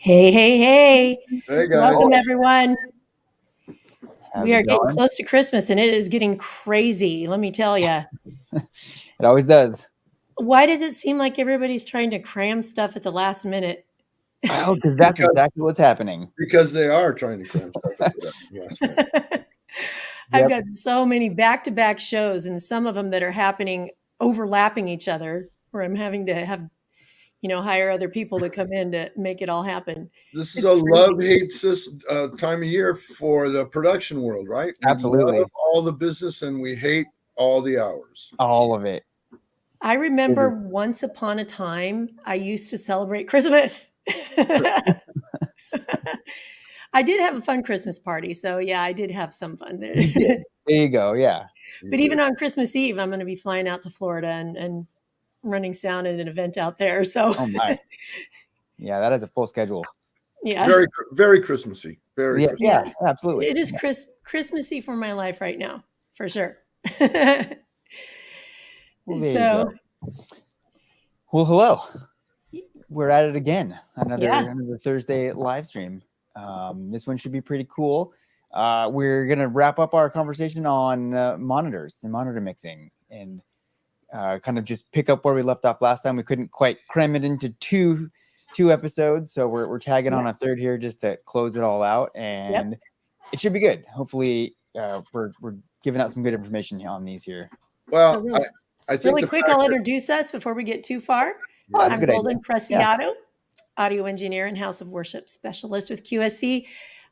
Hey, hey, hey. Hey, guys. Welcome, everyone. How's We are it getting going? close to Christmas, and it is getting crazy, let me tell you. It always does. Why does it seem like everybody's trying to cram stuff at the last minute? Oh, because that's exactly what's happening. Because they are trying to cram stuff into that last minute. I've got so many back-to-back shows, and some of them that are happening overlapping each other, where I'm having to have, hire other people to come in to make it all happen. This is a love-hate time of year for the production world, right? Absolutely. We love all the business and we hate all the hours. All of it. I remember once upon a time, I used to celebrate Christmas. I did have a fun Christmas party. So, yeah, I did have some fun there. There you go. Yeah. But even on Christmas Eve, I'm going to be flying out to Florida and running sound at an event out there. So, oh my. Yeah, that is a full schedule. Yeah. Very, very Christmassy. Very yeah, Christmassy. Yeah, absolutely. It is Christmassy for my life right now, for sure. Well, hello. We're at it again. Another Thursday live stream. This one should be pretty cool. We're going to wrap up our conversation on monitors and monitor mixing and kind of just pick up where we left off last time. We couldn't quite cram it into two episodes, so we're tagging on a third here just to close it all out, and it should be good. Hopefully, we're giving out some good information on these here. Well, so I think really quick, I'll introduce us before we get too far. I'm Golden Preciado, audio engineer and House of Worship specialist with QSC.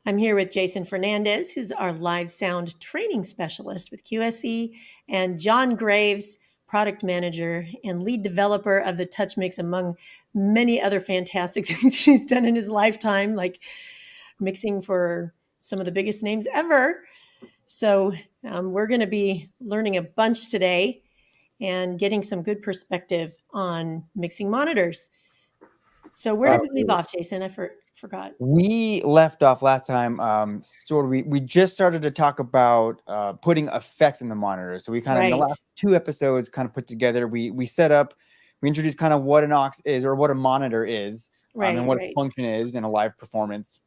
I'm here with Jason Fernandez, who's our live sound training specialist with QSC, and John Graves, product manager and lead developer of the TouchMix, among many other fantastic things he's done in his lifetime, like mixing for some of the biggest names ever. So we're going to be learning a bunch today and getting some good perspective on mixing monitors. So where did we leave off, Jason? I forgot. We left off last time. We just started to talk about putting effects in the monitor. So we kind of in the last two episodes kind of put together. We set up. We introduced kind of what an aux is or what a monitor is, and what a function is in a live performance.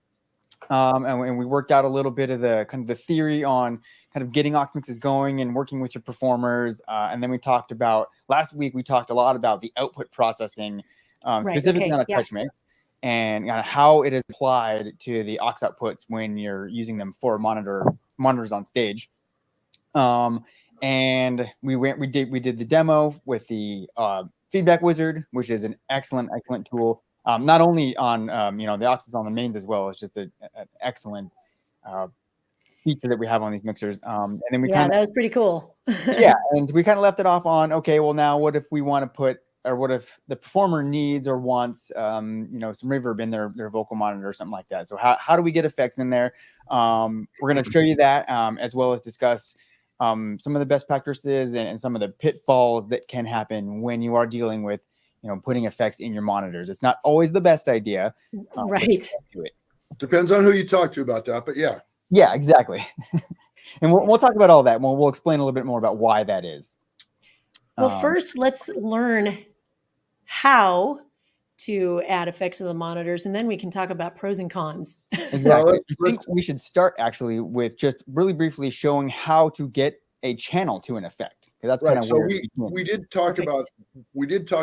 And we worked out a little bit of the kind of the theory on kind of getting aux mixes going and working with your performers. And then we talked about last week. We talked a lot about the output processing, specifically on a TouchMix. And how it is applied to the aux outputs when you're using them for monitors on stage. And we did the demo with the feedback wizard, which is an excellent tool. Not only on the auxes on the mains as well. It's just an excellent feature that we have on these mixers. And then that was pretty cool. And we kind of left it off on, okay, well now what if we want to put, or what if the performer needs or wants, some reverb in their vocal monitor or something like that. So how do we get effects in there? We're going to show you that, as well as discuss some of the best practices and some of the pitfalls that can happen when you are dealing with, putting effects in your monitors. It's not always the best idea. Right. Depends on who you talk to about that, but yeah. Yeah, exactly. And we'll talk about all that. We'll explain a little bit more about why that is. Well, first, let's learn how to add effects to the monitors, and then we can talk about pros and cons. Exactly. I think we should start actually with just really briefly showing how to get a channel to an effect. That's kind of so where we did talk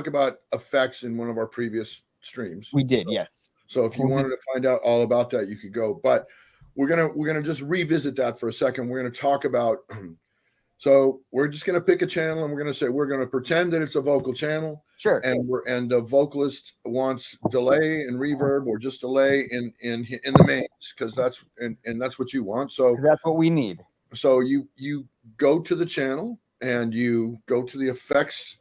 about effects in one of our previous streams. We did, yes. So if you wanted to find out all about that, you could go. But we're gonna just revisit that for a second. We're gonna talk about. So we're just gonna pick a channel, and we're gonna pretend that it's a vocal channel. Sure. And the vocalist wants delay and reverb, or just delay in the mains, because that's what you want. So that's what we need. So you go to the channel and you go to the effects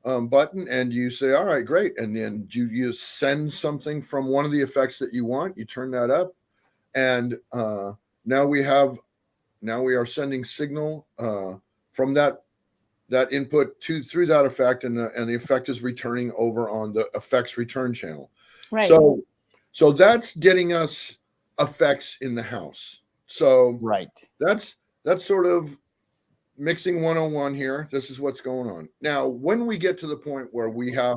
button, and you say, all right, great. And then you send something from one of the effects that you want. You turn that up, and now we are sending signal from that input through that effect, and the effect is returning over on the effects return channel. Right. So that's getting us effects in the house. So right. That's sort of mixing 101 here. This is what's going on. Now, when we get to the point where we have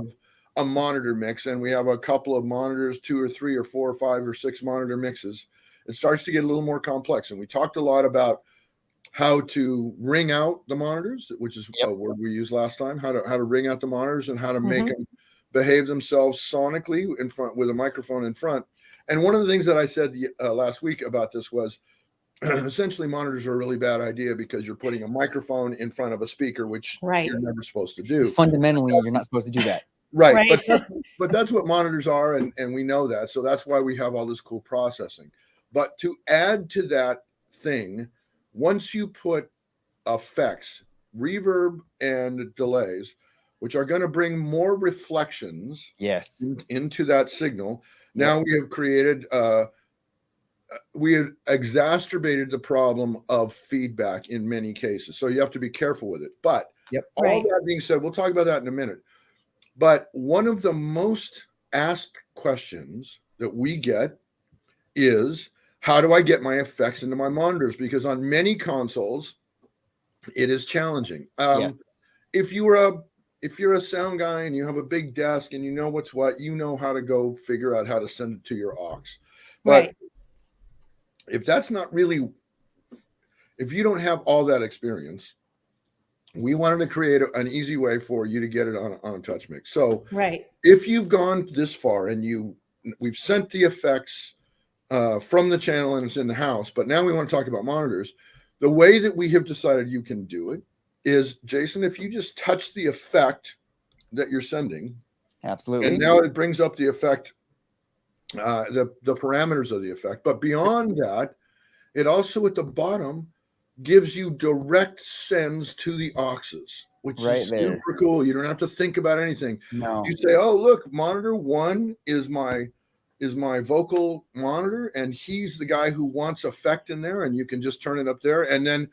a monitor mix, and we have a couple of monitors, 2 or 3 or 4 or 5 or 6 monitor mixes, it starts to get a little more complex. And we talked a lot about how to ring out the monitors, which is a word we used last time, how to ring out the monitors, and how to make them behave themselves sonically in front with a microphone in front. And one of the things that I said last week about this was, essentially, monitors are a really bad idea, because you're putting a microphone in front of a speaker, which you're never supposed to do. Fundamentally, you're not supposed to do that. Right. But that's what monitors are, and we know that. So that's why we have all this cool processing. But to add to that thing, once you put effects, reverb, and delays, which are going to bring more reflections into that signal, now we have created we have exacerbated the problem of feedback in many cases. So you have to be careful with it. But all that being said, we'll talk about that in a minute. But one of the most asked questions that we get is, how do I get my effects into my monitors? Because on many consoles, it is challenging. If you're a sound guy and you have a big desk and you know what's what, you know how to go figure out how to send it to your aux. But if that's not really, if you don't have all that experience, we wanted to create an easy way for you to get it on a TouchMix. So if you've gone this far and we've sent the effects from the channel and it's in the house, but now we want to talk about monitors. The way that we have decided you can do it is, Jason, if you just touch the effect that you're sending. Absolutely. And now it brings up the effect, the parameters of the effect. But beyond that, it also at the bottom gives you direct sends to the auxes, which is super cool. You don't have to think about anything. No. You say, oh, look, monitor 1 is my vocal monitor, and he's the guy who wants effect in there, and you can just turn it up there. And then,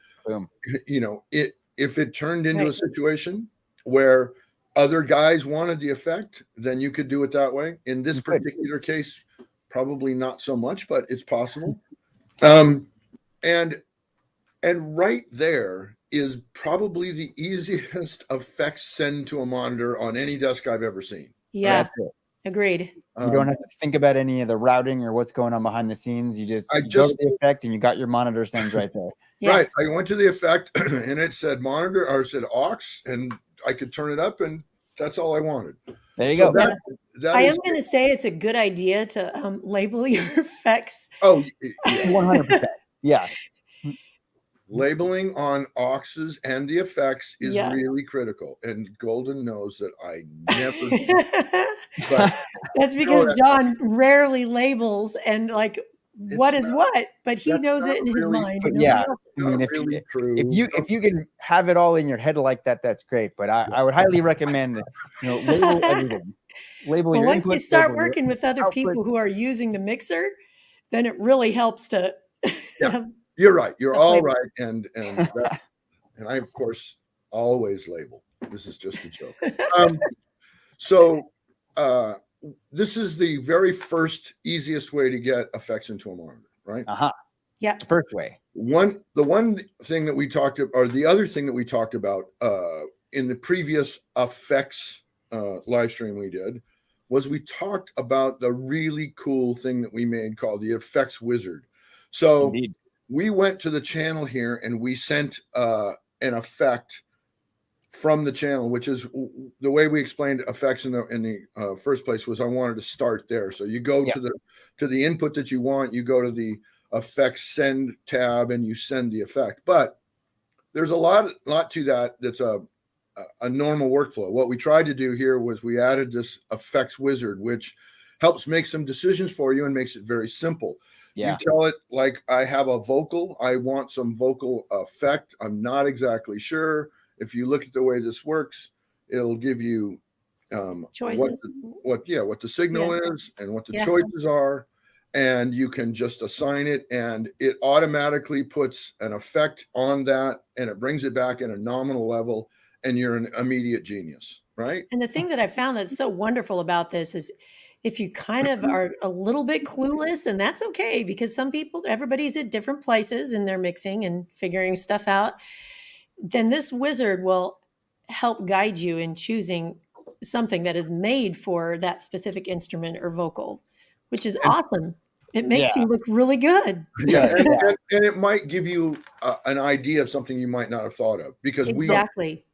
if it turned into a situation where other guys wanted the effect, then you could do it that way. In this particular case, probably not so much, but it's possible. And right there is probably the easiest effects send to a monitor on any desk I've ever seen. Yeah, that's it. Agreed. You don't have to think about any of the routing or what's going on behind the scenes. You just go to the effect and you got your monitor sends right there. Right. I went to the effect and it said monitor, or it said aux, and I could turn it up, and that's all I wanted. There you go. I am going to say it's a good idea to label your effects. Oh, 100%. Yeah. Labeling on auxes and the effects is really critical, and Golden knows that I never do. But that's because John rarely labels and what is what, but he knows it in his mind. But I mean, if you can have it all in your head like that, that's great. But I would highly recommend label everything. Label your once input, you start working with other people who are using the mixer, then it really helps to. You're right. You're all right, and I of course always label. This is just a joke. This is the very first easiest way to get effects into a monitor, right? Yeah. The first way. The one thing that we talked about, or the other thing that we talked about in the previous effects live stream we did, was we talked about the really cool thing that we made called the Effects Wizard. So we went to the channel here and we sent an effect from the channel, which is the way we explained effects in the first place. Was I wanted to start there. So you go to the input that you want, you go to the effects send tab, and you send the effect. But there's a lot to that. That's a normal workflow. What we tried to do here was we added this effects wizard, which helps make some decisions for you and makes it very simple. You tell it, like, I have a vocal, I want some vocal effect, I'm not exactly sure. If you look at the way this works, it'll give you choices, what the signal is and what the choices are, and you can just assign it, and it automatically puts an effect on that, and it brings it back in a nominal level, and you're an immediate genius, right? And the thing that I found that's so wonderful about this is, if you kind of are a little bit clueless, and that's okay, because everybody's at different places and they're mixing and figuring stuff out, then this wizard will help guide you in choosing something that is made for that specific instrument or vocal, which is awesome. It makes you look really good. Yeah, and it might give you an idea of something you might not have thought of, because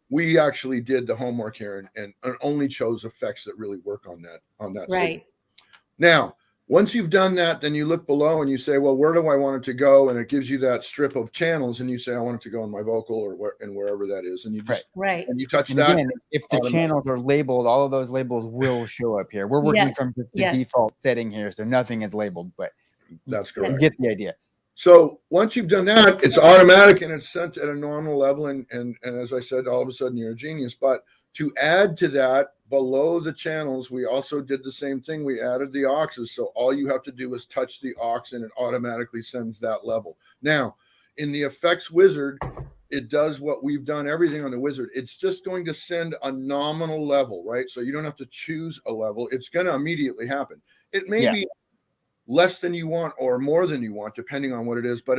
we actually did the homework here and only chose effects that really work on that right signal. Now, once you've done that, then you look below and you say, well, where do I want it to go? And it gives you that strip of channels, and you say, I want it to go in my vocal or wherever that is, and you just and you touch that. Again, if the channels are labeled, all of those labels will show up here. We're working from the default setting here, so nothing is labeled, but that's correct. You get the idea. So once you've done that, it's automatic and it's sent at a normal level. And as I said, all of a sudden you're a genius. But to add to that, below the channels, we also did the same thing. We added the auxes. So all you have to do is touch the aux and it automatically sends that level. Now, in the effects wizard, it does what we've done everything on the wizard. It's just going to send a nominal level, right? So you don't have to choose a level. It's going to immediately happen. It may be less than you want or more than you want, depending on what it is, but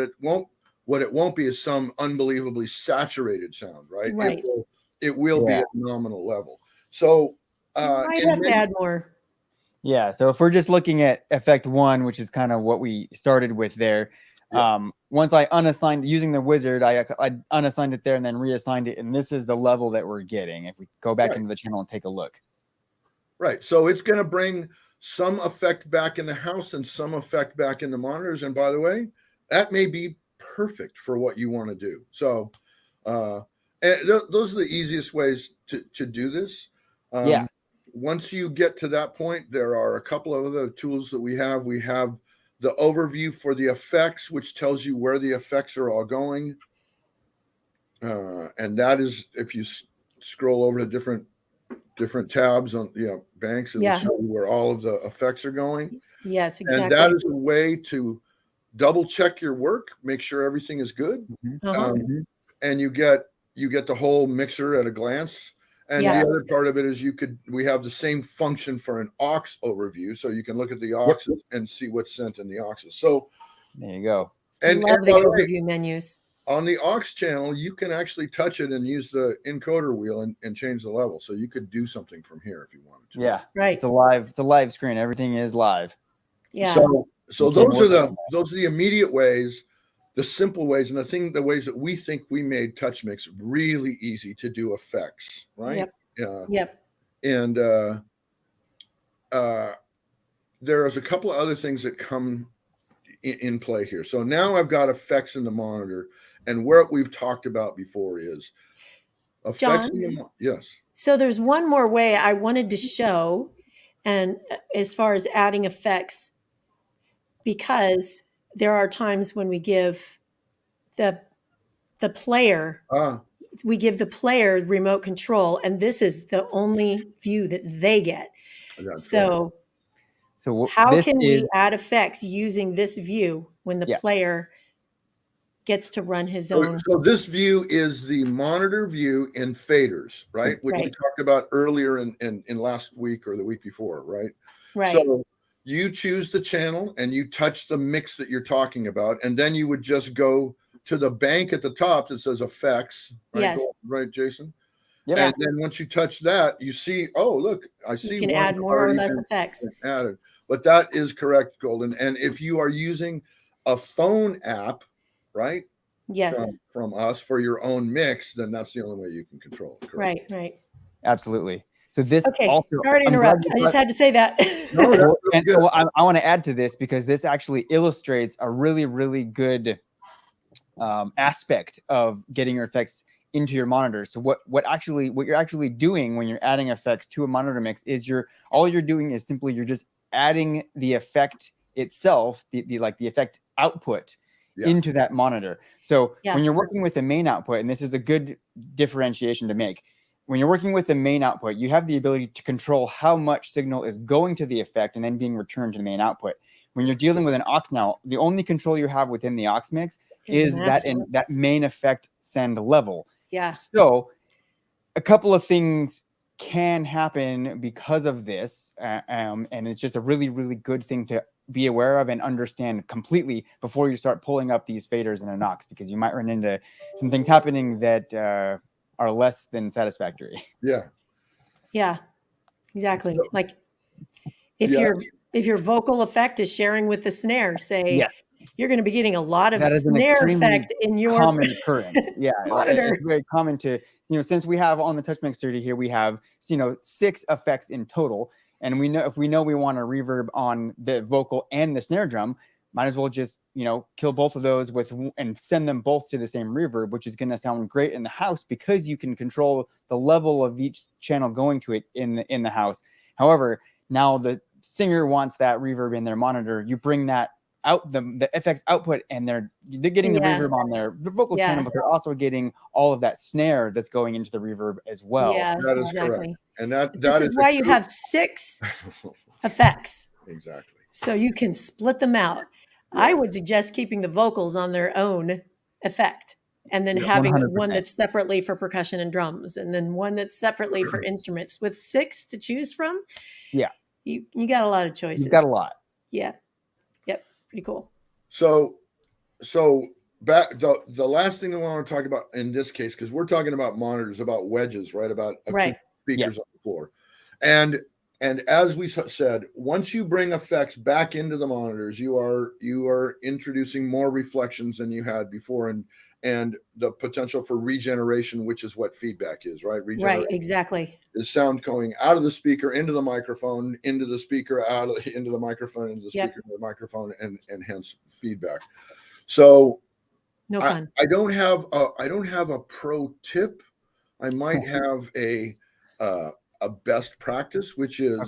what it won't be is some unbelievably saturated sound, right? Right. It will be at nominal level. So might have to add more. Yeah. So if we're just looking at effect 1, which is kind of what we started with there, once I unassigned using the wizard, I unassigned it there and then reassigned it, and this is the level that we're getting. If we go back into the channel and take a look. Right. So it's going to bring some effect back in the house and some effect back in the monitors. And by the way, that may be perfect for what you want to do. So those are the easiest ways to do this. Once you get to that point, there are a couple of other tools that we have. We have the overview for the effects, which tells you where the effects are all going. And that is, if you scroll over to different tabs on banks, and show you where all of the effects are going. Yes, exactly. And that is a way to double check your work, make sure everything is good. And you get the whole mixer at a glance. And the other part of it is we have the same function for an aux overview, so you can look at the auxes and see what's sent in the auxes. So there you go. And love the overview menus. On the aux channel, you can actually touch it and use the encoder wheel and change the level. So you could do something from here if you wanted to. Yeah, right. It's a live screen. Everything is live. Yeah. So those are the immediate ways, the simple ways, and the ways that we think we made TouchMix really easy to do effects, right? Yep. And there's a couple of other things that come in play here. So now I've got effects in the monitor. And what we've talked about before is effects. John, yes. So there's one more way I wanted to show, and as far as adding effects, because there are times when we give the player, we give the player remote control, and this is the only view that they get. So how can we add effects using this view when the player gets to run his own? So this view is the monitor view in faders, right? Which we talked about earlier in last week or the week before, right? Right. So you choose the channel and you touch the mix that you're talking about, and then you would just go to the bank at the top that says effects. Right? Yes. Right, Jason? Yep. And then once you touch that, you see, oh, look, I see you can add more or less effects. Added. But that is correct, Golden. And if you are using a phone app, right, Yes. from us for your own mix, then that's the only way you can control it. Correct? Right. Absolutely. So this Okay. also, Sorry to interrupt. I just had to say that. No, that's good. I want to add to this because this actually illustrates a really, really good aspect of getting your effects into your monitor. So what you're actually doing when you're adding effects to a monitor mix is all you're doing is simply you're just adding the effect itself, the effect output into that monitor. So when you're working with the main output, and this is a good differentiation to make, when you're working with the main output, you have the ability to control how much signal is going to the effect and then being returned to the main output. When you're dealing with an aux now, the only control you have within the aux mix is that main effect send level. Yeah. So a couple of things can happen because of this, and it's just a really, really good thing to be aware of and understand completely before you start pulling up these faders in an aux, because you might run into some things happening that are less than satisfactory. Yeah, exactly. Like if your vocal effect is sharing with the snare, say, you're going to be getting a lot of snare effect in your common occurrence. monitor. It's very common to, since we have on the TouchMix 30 here, we have 6 effects in total, and we know if we want a reverb on the vocal and the snare drum, might as well just kill both of those and send them both to the same reverb, which is going to sound great in the house because you can control the level of each channel going to it in the house. However, now the singer wants that reverb in their monitor. You bring that out the FX output, and they're getting the reverb on their vocal channel, but they're also getting all of that snare that's going into the reverb as well. Yeah, that is correct. And this is why you have 6 effects. Exactly. So you can split them out. I would suggest keeping the vocals on their own effect, and then having 100%. one that's separately for percussion and drums, and then one that's separately for instruments. With 6 to choose from, you got a lot of choices. You've got a lot. Yeah. Yep. Pretty cool. So back the last thing I want to talk about in this case, because we're talking about monitors, about wedges, right? About speakers on the floor, and as we said, once you bring effects back into the monitors, you are introducing more reflections than you had before, and the potential for regeneration, which is what feedback is, right? Right, exactly. Is sound going out of the speaker into the microphone, into the speaker, into the microphone, into the speaker, into the microphone, and hence feedback. So no fun. I don't have a pro tip. I might have a best practice, which is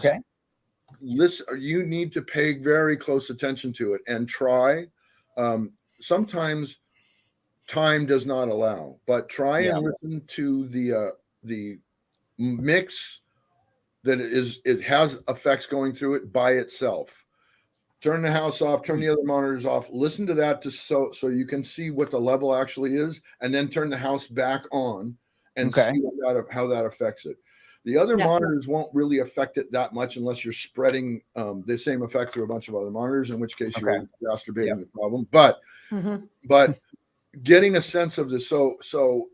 listen. You need to pay very close attention to it and try. Sometimes time does not allow, but try and listen to the mix that it has effects going through it by itself. Turn the house off, turn the other monitors off, listen to that so you can see what the level actually is, and then turn the house back on and see how that affects it. The other monitors won't really affect it that much unless you're spreading the same effect through a bunch of other monitors, in which case you're exacerbating the problem. But getting a sense of this, so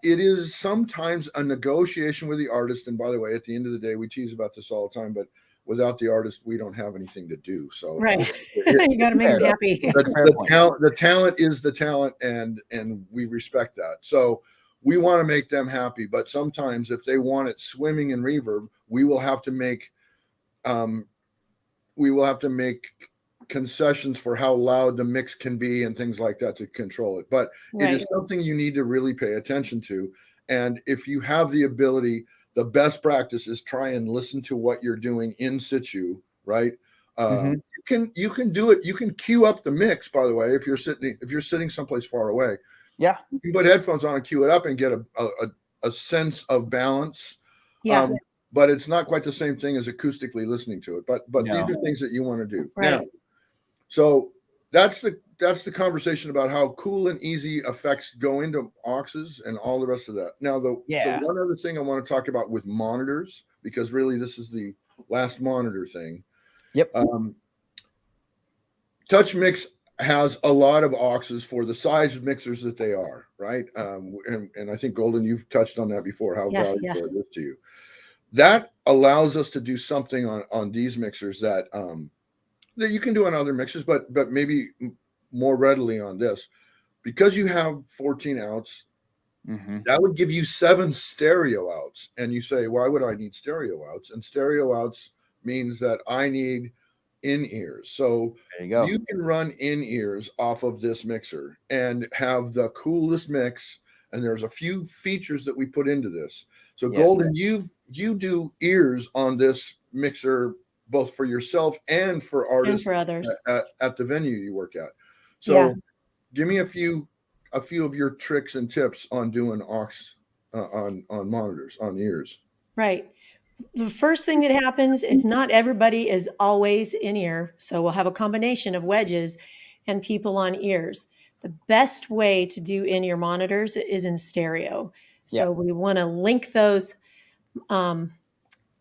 it is sometimes a negotiation with the artist. And by the way, at the end of the day, we tease about this all the time, but without the artist, we don't have anything to do. So you got to make them happy. The talent is the talent, and we respect that. So we want to make them happy, but sometimes if they want it swimming in reverb, we will have to make concessions for how loud the mix can be and things like that to control it. But it is something you need to really pay attention to. And if you have the ability, the best practice is try and listen to what you're doing in situ, right? You can do it. You can cue up the mix, by the way, if you're sitting someplace far away. Yeah. You can put headphones on and cue it up and get a sense of balance. But it's not quite the same thing as acoustically listening to it. But these are things that you want to do. Now, so that's the conversation about how cool and easy effects go into auxes and all the rest of that. Now, the one other thing I want to talk about with monitors, because really this is the last monitor thing. TouchMix has a lot of auxes for the size of mixers that they are, right? And I think, Golden, you've touched on that before, how valuable it is to you. That allows us to do something on these mixers that you can do on other mixers, but maybe more readily on this. because you have 14 outs, that would give you 7 stereo outs. And you say, why would I need stereo outs? And stereo outs means that I need in-ears. So there you go. You can run in-ears off of this mixer and have the coolest mix. And there's a few features that we put into this. So Golden, you do ears on this mixer, both for yourself and for artists and for others at the venue you work at. So give me a few of your tricks and tips on doing aux on monitors, on ears. Right. The first thing that happens is not everybody is always in ear. So we'll have a combination of wedges and people on ears. The best way to do in-ear monitors is in stereo. So we want to link those. Go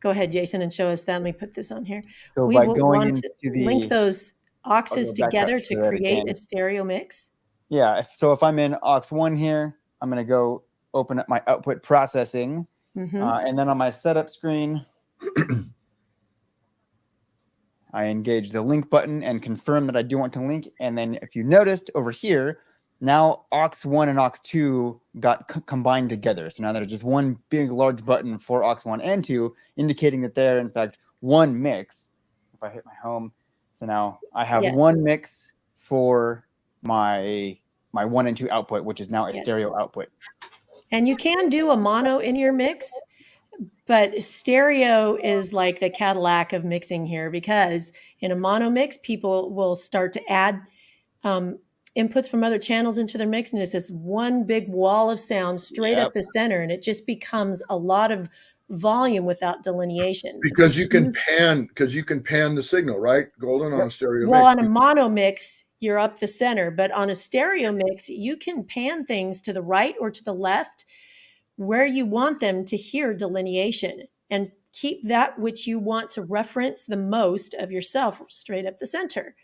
ahead, Jason, and show us that. Let me put this on here. So we by will going want to link those auxes together to create a stereo mix. Yeah. So if I'm in aux 1 here, I'm going to go open up my output processing. And then on my setup screen, I engage the link button and confirm that I do want to link. And then if you noticed over here, now aux 1 and aux 2 got combined together. So now there's just one big, large button for aux 1 and 2, indicating that they're, in fact, one mix. If I hit my home. So now I have one mix for my 1 and 2 output, which is now a stereo output. And you can do a mono in your mix, but stereo is like the Cadillac of mixing here, because in a mono mix, people will start to add inputs from other channels into their mix, and it's this one big wall of sound straight up the center, and it just becomes a lot of volume without delineation. Because you can pan the signal, right, Golden, on a stereo mix. Well, on a mono mix, you're up the center, but on a stereo mix, you can pan things to the right or to the left where you want them to hear delineation, and keep that which you want to reference the most of yourself straight up the center.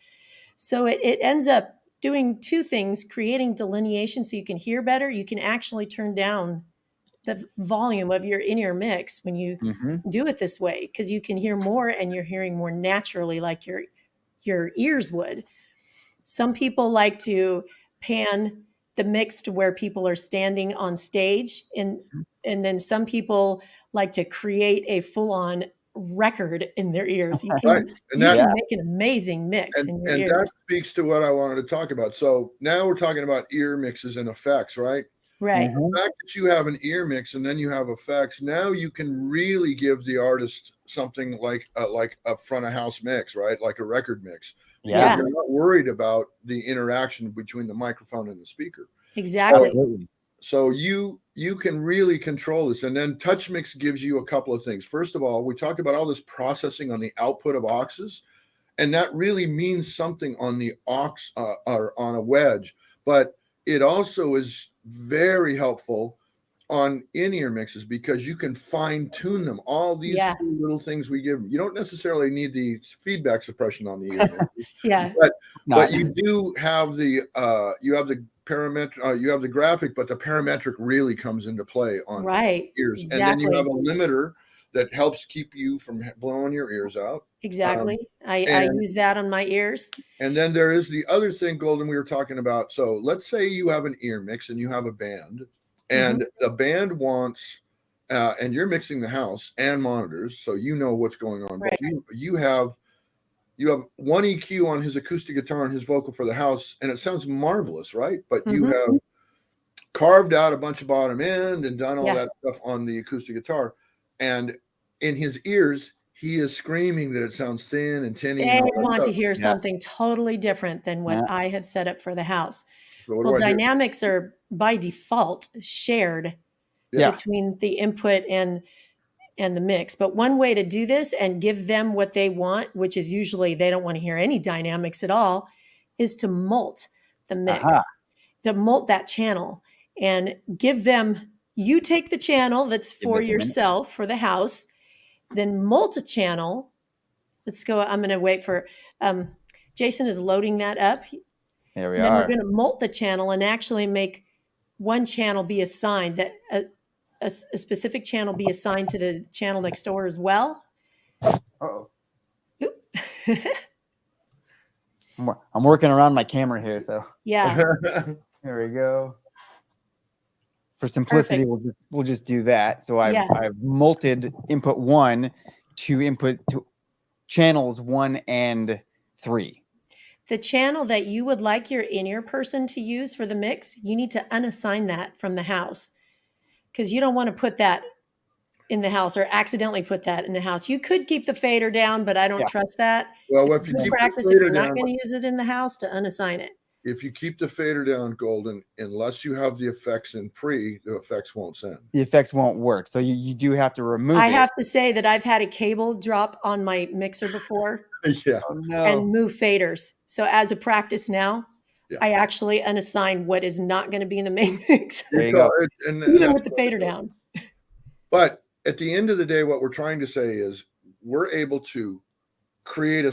So it ends up doing two things: creating delineation so you can hear better. You can actually turn down the volume of your in-ear mix when you do it this way, because you can hear more and you're hearing more naturally, like your ears would. Some people like to pan the mix to where people are standing on stage, and then some people like to create a full-on record in their ears. You can, you can make an amazing mix in your ears. And that speaks to what I wanted to talk about. So now we're talking about ear mixes and effects, right? Right. The fact that you have an ear mix and then you have effects, now you can really give the artist something like a front of house mix, right? Like a record mix. Yeah. You're not worried about the interaction between the microphone and the speaker. Exactly. So you can really control this. And then TouchMix gives you a couple of things. First of all, we talked about all this processing on the output of auxes, and that really means something on the aux or on a wedge, but it also is very helpful on in-ear mixes, because you can fine tune them. All these cool little things we give them. You don't necessarily need the feedback suppression on the ear mixes, but you do have the parametric, you have the graphic, but the parametric really comes into play on ears. Exactly. And then you have a limiter that helps keep you from blowing your ears out. Exactly. I use that on my ears. And then there is the other thing, Golden, we were talking about. So let's say you have an ear mix and you have a band, and the band wants, and you're mixing the house and monitors, so you know what's going on. Right. But you have one EQ on his acoustic guitar and his vocal for the house, and it sounds marvelous, right? But you have carved out a bunch of bottom end and done all that stuff on the acoustic guitar, and in his ears, he is screaming that it sounds thin and tinny. They want to hear something totally different than what I have set up for the house. So well, dynamics are by default shared between the input and the mix. But one way to do this and give them what they want, which is usually they don't want to hear any dynamics at all, is to mult the mix, to mult that channel and give them, you take the channel that's for yourself, for the house, then mult a channel. Let's go. I'm going to wait for, Jason is loading that up. There we are. Then we're going to mult the channel and actually make one channel be assigned, that a specific channel be assigned to the channel next door as well. Uh-oh. I'm working around my camera here, so. Yeah. There we go. For simplicity, we'll just do that. So I've multed input 1 to input to channels 1 and 3. The channel that you would like your in-ear person to use for the mix, you need to unassign that from the house, because you don't want to put that in the house or accidentally put that in the house. You could keep the fader down, but I don't trust that. Well, it's if you keep practice, if you're not going to use it in the house, to unassign it. If you keep the fader down, Golden, unless you have the effects in pre, the effects won't send. The effects won't work. So you do have to remove it. I have to say that I've had a cable drop on my mixer before. Yeah. Oh, no. And move faders. So as a practice now, I actually unassign what is not going to be in the main mix. There you go. Even with the fader down. But at the end of the day, what we're trying to say is we're able to create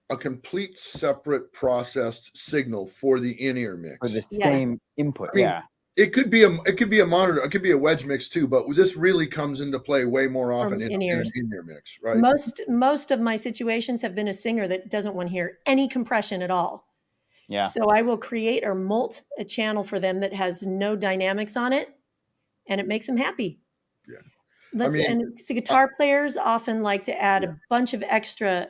a complete separate processed signal for the in-ear mix. For the same input. I mean, it could be a monitor, it could be a wedge mix too, but this really comes into play way more often in an in-ear mix, right? Most of my situations have been a singer that doesn't want to hear any compression at all. Yeah. So I will create or molt a channel for them that has no dynamics on it, and it makes them happy. Yeah. And guitar players often like to add a bunch of extra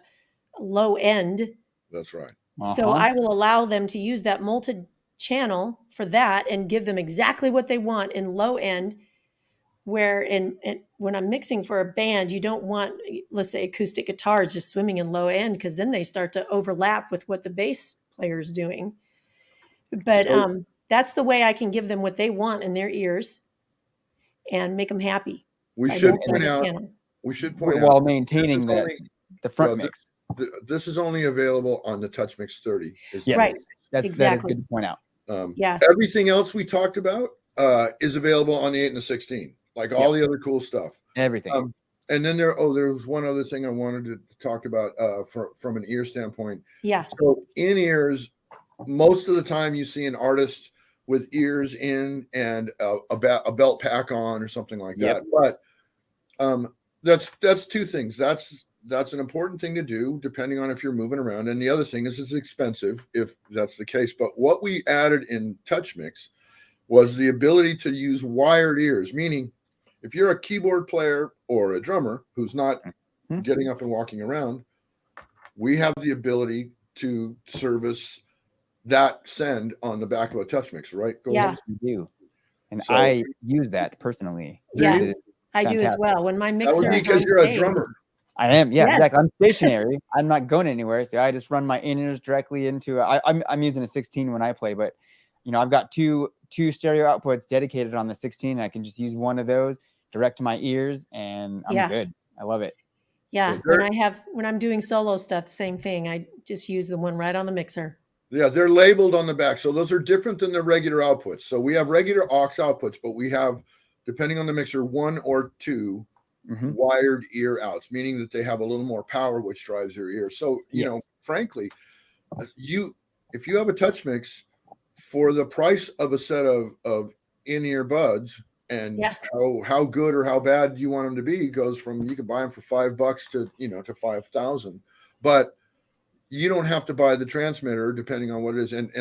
low end. That's right. So I will allow them to use that molted channel for that and give them exactly what they want in low end, where when I'm mixing for a band, you don't want, let's say, acoustic guitars just swimming in low end, because then they start to overlap with what the bass player is doing. But that's the way I can give them what they want in their ears and make them happy. We should point out while maintaining the front mix. This is only available on the TouchMix 30. Right. That is good to point out. Everything else we talked about is available on the 8 and the 16, like all the other cool stuff. Everything. And then there was one other thing I wanted to talk about from an ear standpoint. Yeah. So in ears, most of the time you see an artist with ears in and a belt pack on or something like that. But that's two things. That's an important thing to do depending on if you're moving around. And the other thing is it's expensive if that's the case. But what we added in TouchMix was the ability to use wired ears, meaning if you're a keyboard player or a drummer who's not getting up and walking around, we have the ability to service that send on the back of a TouchMix, right? Yes, we do. And so, I use that personally. Yeah, I do as well. When my mixer that would be because you're a drummer. I am, exactly. I'm stationary. I'm not going anywhere, so I just run my in-ears directly into. I'm using a 16 when I play, but I've got two stereo outputs dedicated on the 16. I can just use one of those direct to my ears, and I'm good. I love it. Yeah, when I'm doing solo stuff, same thing. I just use the one right on the mixer. Yeah, they're labeled on the back, so those are different than the regular outputs. So we have regular aux outputs, but we have, depending on the mixer, 1 or 2. Wired ear outs, meaning that they have a little more power, which drives your ear. So, frankly, if you have a TouchMix for the price of a set of in-ear buds, and how good or how bad you want them to be goes from, you can buy them for $5 to 5,000, but you don't have to buy the transmitter depending on what it is. And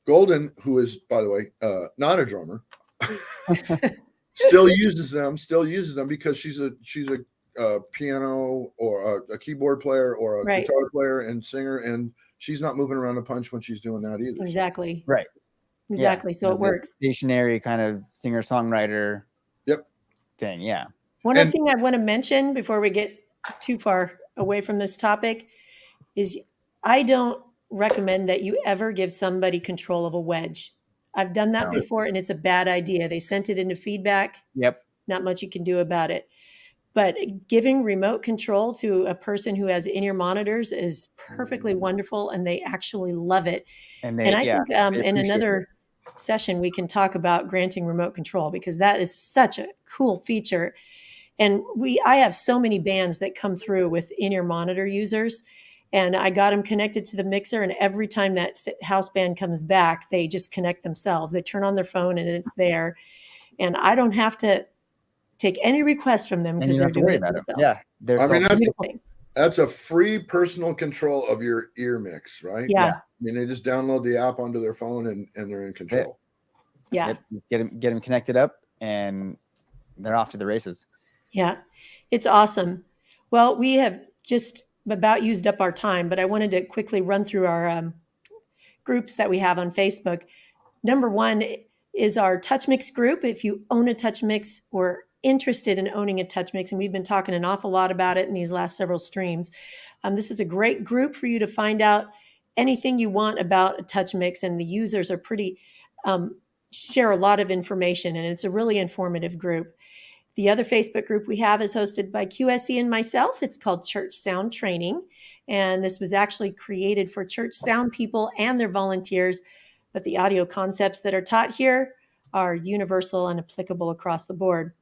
Golden, who is, by the way, not a drummer, still uses them because she's a piano or a keyboard player or a guitar player and singer, and she's not moving around a punch when she's doing that either. Exactly. Right. Exactly. So it works. Stationary kind of singer-songwriter thing. Yeah. One other thing I want to mention before we get too far away from this topic is I don't recommend that you ever give somebody control of a wedge. I've done that before, and it's a bad idea. They sent it into feedback. Yep. Not much you can do about it. But giving remote control to a person who has in-ear monitors is perfectly wonderful, and they actually love it. And I think in another session we can talk about granting remote control, because that is such a cool feature. And I have so many bands that come through with in-ear monitor users. And I got them connected to the mixer, and every time that house band comes back, they just connect themselves. They turn on their phone and it's there. And I don't have to take any requests from them because they're doing it themselves. Yeah. That's a free personal control of your ear mix, right? Yeah. I mean, they just download the app onto their phone and they're in control. Yeah. Get them connected up and they're off to the races. Yeah. It's awesome. Well, we have just about used up our time, but I wanted to quickly run through our groups that we have on Facebook. Number one is our TouchMix group. If you own a TouchMix or interested in owning a TouchMix, and we've been talking an awful lot about it in these last several streams, this is a great group for you to find out anything you want about a TouchMix, and the users are pretty share a lot of information, and it's a really informative group. The other Facebook group we have is hosted by QSE and myself. It's called Church Sound Training, and this was actually created for church sound people and their volunteers. But the audio concepts that are taught here are universal and applicable across the board.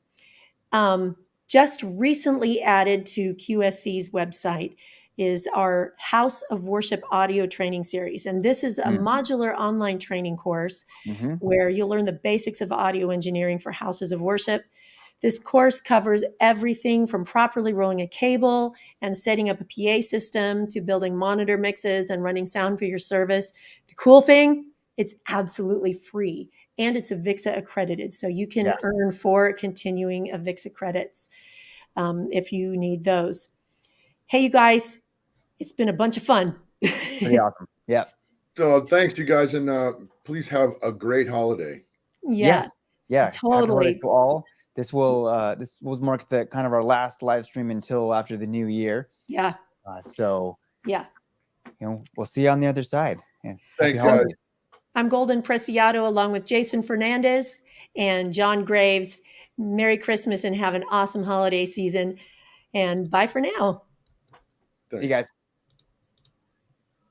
Just recently added to QSC's website is our House of Worship audio training series. And this is a modular online training course where you'll learn the basics of audio engineering for houses of worship. This course covers everything from properly rolling a cable and setting up a PA system to building monitor mixes and running sound for your service. The cool thing, it's absolutely free and it's AVIXA accredited. So you can earn 4 continuing AVIXA credits if you need those. Hey, you guys, it's been a bunch of fun. Pretty awesome. Yeah. So thanks, you guys, and please have a great holiday. Yes. Yeah. Totally. To all. This will mark the kind of our last live stream until after the new year. Yeah. So yeah, we'll see you on the other side. Yeah. Thanks, guys. I'm Golden Preciado along with Jason Fernandez and John Graves. Merry Christmas and have an awesome holiday season. And bye for now. Thanks. See you guys.